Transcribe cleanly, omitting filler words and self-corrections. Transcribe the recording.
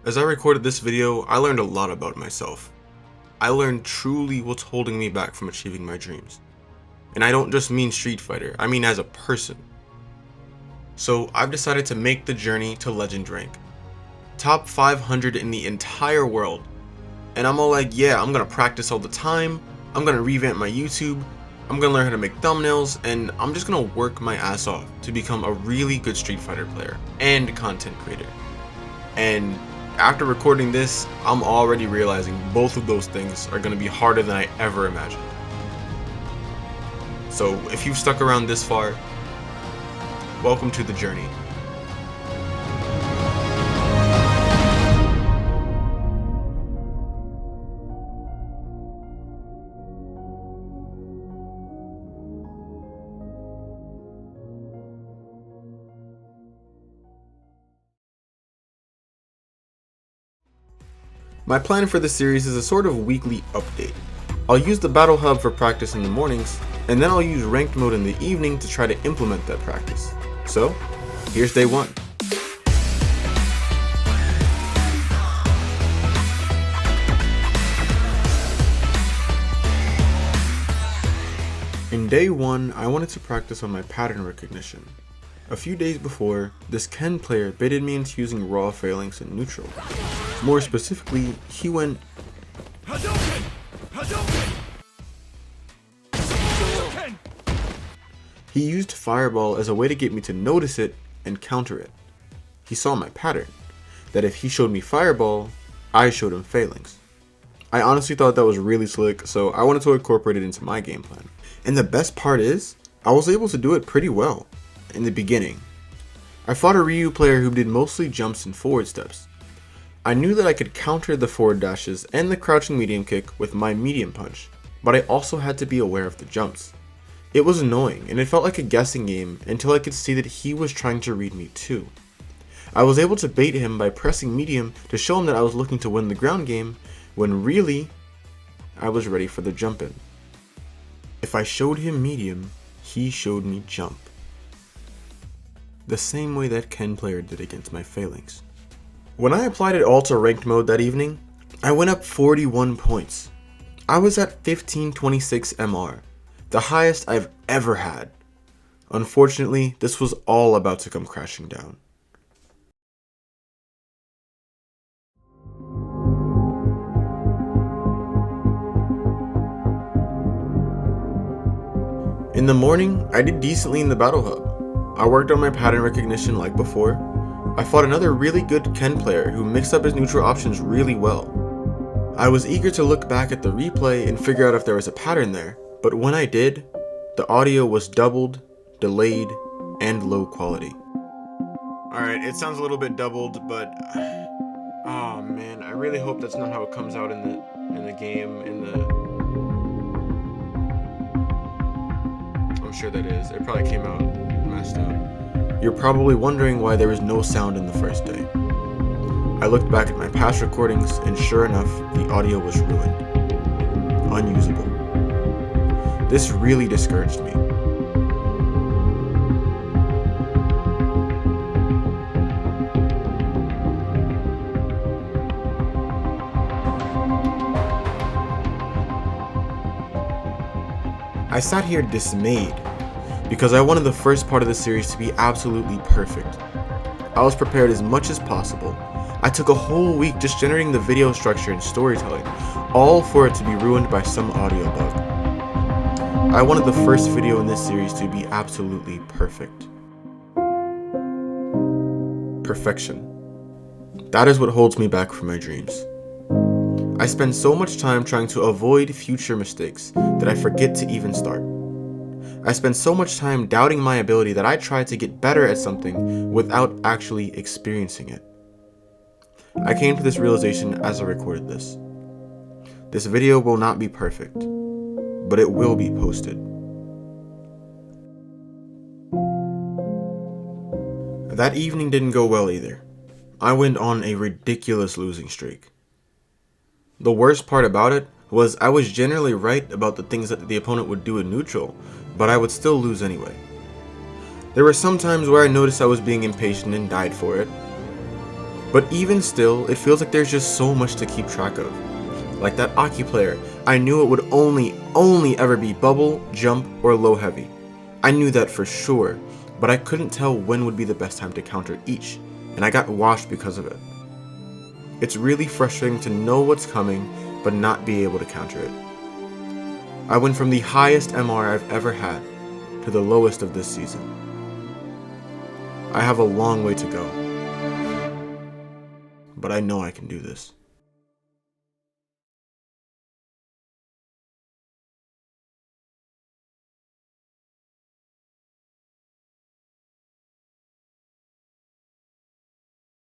As I recorded this video, I learned a lot about myself. I learned truly what's holding me back from achieving my dreams. And I don't just mean Street Fighter, I mean as a person. So I've decided to make the journey to Legend rank. Top 500 in the entire world. And I'm all like, yeah, I'm gonna practice all the time, I'm gonna revamp my YouTube, I'm gonna learn how to make thumbnails, and I'm just gonna work my ass off to become a really good Street Fighter player and content creator. And after recording this, I'm already realizing both of those things are gonna be harder than I ever imagined. So if you've stuck around this far, welcome to the journey. My plan for this series is a sort of weekly update. I'll use the Battle Hub for practice in the mornings, and then I'll use Ranked Mode in the evening to try to implement that practice. So, here's day 1. In day 1, I wanted to practice on my pattern recognition. A few days before, this Ken player baited me into using raw phalanx in neutral. More specifically, he went He used Fireball as a way to get me to notice it and counter it. He saw my pattern, that if he showed me Fireball, I showed him Phalanx. I honestly thought that was really slick, so I wanted to incorporate it into my game plan. And the best part is, I was able to do it pretty well in the beginning. I fought a Ryu player who did mostly jumps and forward steps. I knew that I could counter the forward dashes and the crouching medium kick with my medium punch, but I also had to be aware of the jumps. It was annoying, and it felt like a guessing game until I could see that he was trying to read me too. I was able to bait him by pressing medium to show him that I was looking to win the ground game, when really, I was ready for the jump in. If I showed him medium, he showed me jump. The same way that Ken player did against my Phalanx. When I applied it all to Ranked Mode that evening, I went up 41 points. I was at 1526 MR. The highest I've ever had. Unfortunately, this was all about to come crashing down. In the morning, I did decently in the Battle Hub. I worked on my pattern recognition like before. I fought another really good Ken player who mixed up his neutral options really well. I was eager to look back at the replay and figure out if there was a pattern there. But when I did, the audio was doubled, delayed, and low quality. Alright, it sounds a little bit doubled, but oh man, I really hope that's not how it comes out in the game, I'm sure that is. It probably came out messed up. You're probably wondering why there was no sound in the first day. I looked back at my past recordings, and sure enough, the audio was ruined. Unusable. This really discouraged me. I sat here dismayed, because I wanted the first part of the series to be absolutely perfect. I was prepared as much as possible. I took a whole week just generating the video structure and storytelling, all for it to be ruined by some audio bug. I wanted the first video in this series to be absolutely perfect. Perfection. That is what holds me back from my dreams. I spend so much time trying to avoid future mistakes that I forget to even start. I spend so much time doubting my ability that I try to get better at something without actually experiencing it. I came to this realization as I recorded this. This video will not be perfect, but it will be posted. That evening didn't go well either. I went on a ridiculous losing streak. The worst part about it was I was generally right about the things that the opponent would do in neutral, but I would still lose anyway. There were some times where I noticed I was being impatient and died for it. But even still, it feels like there's just so much to keep track of. Like that Aki player, I knew it would only ever be bubble, jump, or low heavy. I knew that for sure, but I couldn't tell when would be the best time to counter each, and I got washed because of it. It's really frustrating to know what's coming, but not be able to counter it. I went from the highest MR I've ever had to the lowest of this season. I have a long way to go, but I know I can do this.